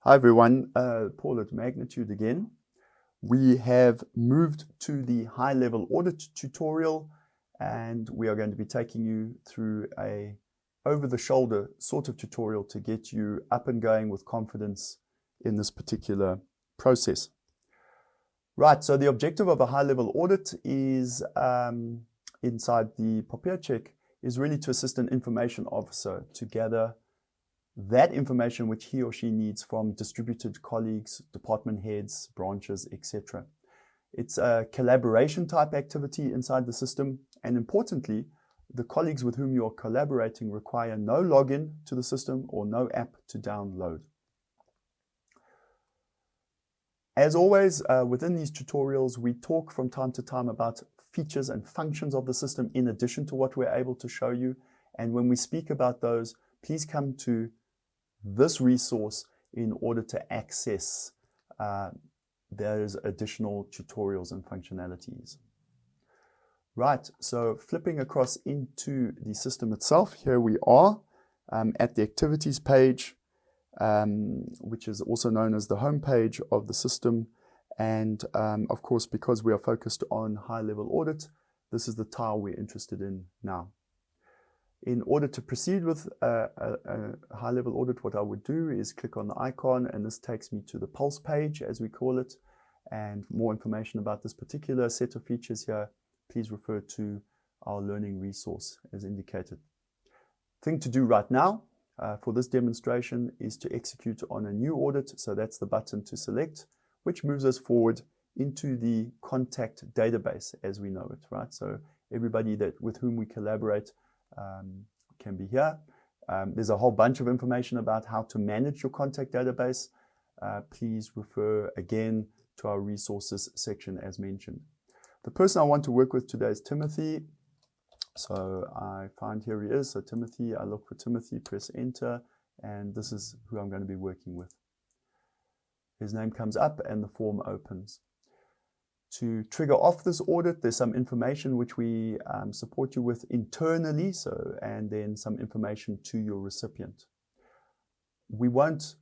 Hi everyone, Paul at Magnitude again. We have moved to the high-level audit tutorial, and we are going to be taking you through a over-the-shoulder sort of tutorial to get you up and going with confidence in this particular process. Right, so the objective of a high-level audit is inside the POPIacheck is really to assist an information officer to gather that information which he or she needs from distributed colleagues, department heads, branches, etc. It's a collaboration type activity inside the system, and importantly, the colleagues with whom you are collaborating require no login to the system or no app to download. As always, within these tutorials, we talk from time to time about features and functions of the system in addition to what we're able to show you. And when we speak about those, please come to this resource in order to access those additional tutorials and functionalities. Right, so flipping across into the system itself, here we are at the activities page, which is also known as the home page of the system. And of course, because we are focused on high-level audit, this is the tile we're interested in now. In order to proceed with a high-level audit, what I would do is click on the icon, and this takes me to the pulse page, as we call it. And more information about this particular set of features here, please refer to our learning resource as indicated. Thing to do right now for this demonstration is to execute on a new audit. So that's the button to select, which moves us forward into the contact database as we know it, right? So everybody with whom we collaborate can be here. There's a whole bunch of information about how to manage your contact database. Please refer again to our resources section as mentioned. The person I want to work with today is Timothy. So I find here he is. So Timothy, I look for Timothy, press enter, and this is who I'm going to be working with. His name comes up and the form opens. To trigger off this audit, there's some information which we support you with internally, and then some information to your recipient. We won't,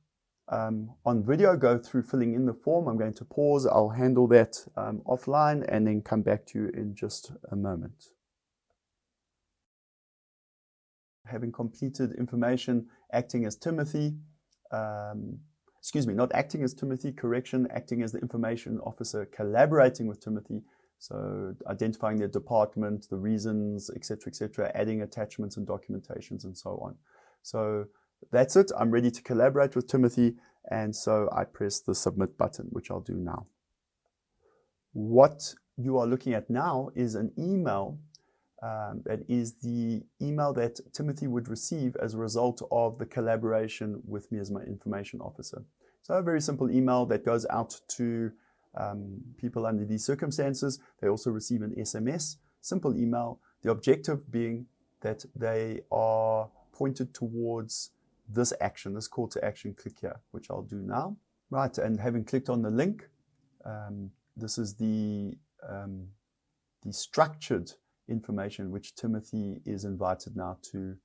on video, go through filling in the form. I'm going to pause. I'll handle that offline and then come back to you in just a moment. Having completed information acting as Timothy, excuse me, not acting as Timothy, correction, acting as the information officer, collaborating with Timothy. So identifying their department, the reasons, etc., adding attachments and documentations and so on. So that's it. I'm ready to collaborate with Timothy. And so I press the submit button, which I'll do now. What you are looking at now is an email that is the email that Timothy would receive as a result of the collaboration with me as my information officer. So a very simple email that goes out to people under these circumstances. They also receive an SMS, simple email, the objective being that they are pointed towards this action, this call to action, click here, which I'll do now. Right, and having clicked on the link, this is the structured information which Timothy is invited now to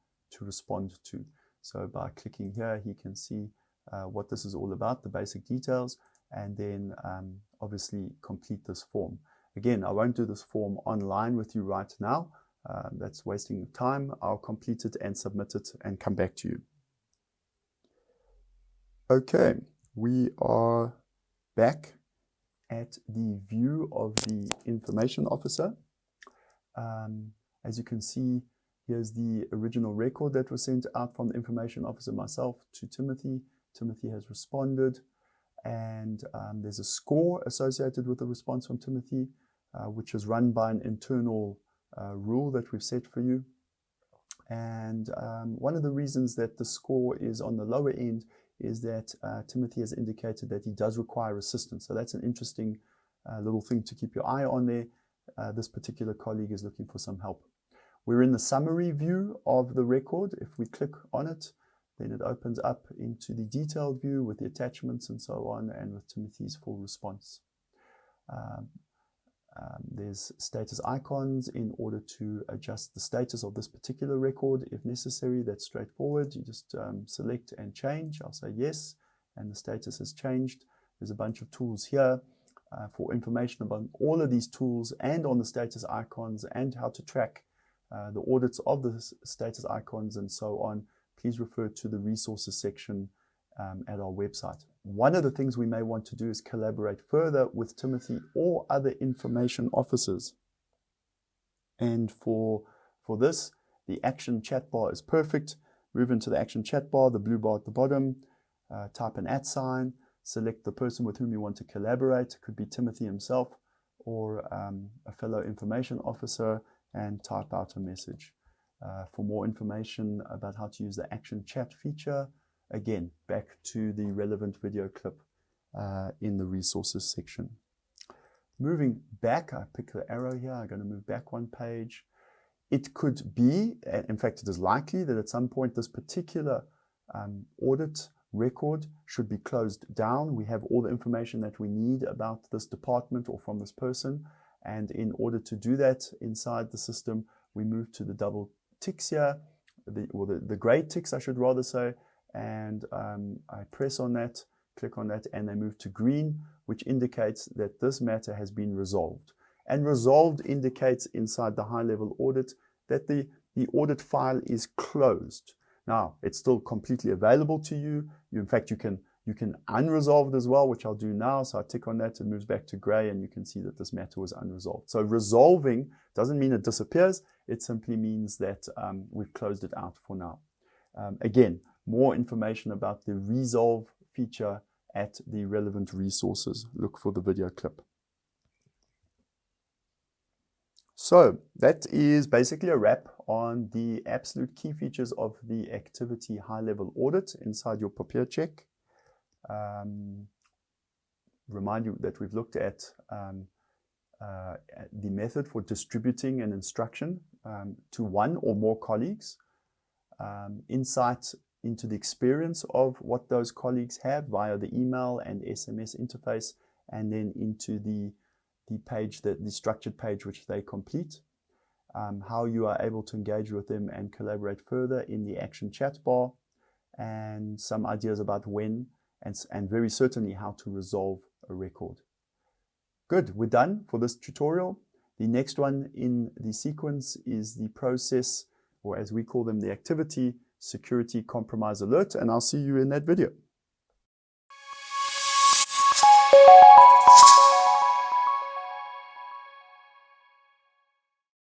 respond to. So by clicking here, he can see what this is all about, the basic details, and then obviously complete this form. Again, I won't do this form online with you right now. That's wasting time. I'll complete it and submit it and come back to you. Okay, we are back at the view of the information officer. As you can see, here's the original record that was sent out from the information officer myself to Timothy. Timothy has responded, and there's a score associated with the response from Timothy, which is run by an internal rule that we've set for you. And one of the reasons that the score is on the lower end is that Timothy has indicated that he does require assistance. So that's an interesting little thing to keep your eye on there. This particular colleague is looking for some help. We're in the summary view of the record. If we click on it, then it opens up into the detailed view with the attachments and so on, and with Timothy's full response. There's status icons in order to adjust the status of this particular record if necessary. That's straightforward. You just select and change. I'll say yes, and the status has changed. There's a bunch of tools here for information about all of these tools and on the status icons and how to track the audits of the status icons and so on. Please refer to the resources section at our website. One of the things we may want to do is collaborate further with Timothy or other information officers. And for this, the action chat bar is perfect. Move into the action chat bar, the blue bar at the bottom, type an @ sign, select the person with whom you want to collaborate. It could be Timothy himself or a fellow information officer, and type out a message. For more information about how to use the action chat feature, again, back to the relevant video clip in the resources section. Moving back, I pick the arrow here, I'm going to move back one page. It could be, in fact it is likely, that at some point this particular audit record should be closed down. We have all the information that we need about this department or from this person, and in order to do that inside the system, we move to the double ticks here, the gray ticks I should rather say, and I press on that, click on that, and they move to green, which indicates that this matter has been resolved. And resolved indicates inside the HI-level audit that the audit file is closed. Now, it's still completely available to you. In fact, you can unresolved as well, which I'll do now. So I tick on that, it moves back to gray, and you can see that this matter was unresolved. So resolving doesn't mean it disappears. It simply means that we've closed it out for now. Again, more information about the resolve feature at the relevant resources. Look for the video clip. So that is basically a wrap on the absolute key features of the activity HI-level audit inside your POPIacheck. Remind you that we've looked at the method for distributing an instruction to one or more colleagues, insight into the experience of what those colleagues have via the email and SMS interface, and then into the page, the structured page which they complete, how you are able to engage with them and collaborate further in the action chat bar, and some ideas about when and very certainly how to resolve a record. Good, we're done for this tutorial. The next one in the sequence is the process, or as we call them, the activity security compromise alert, and I'll see you in that video.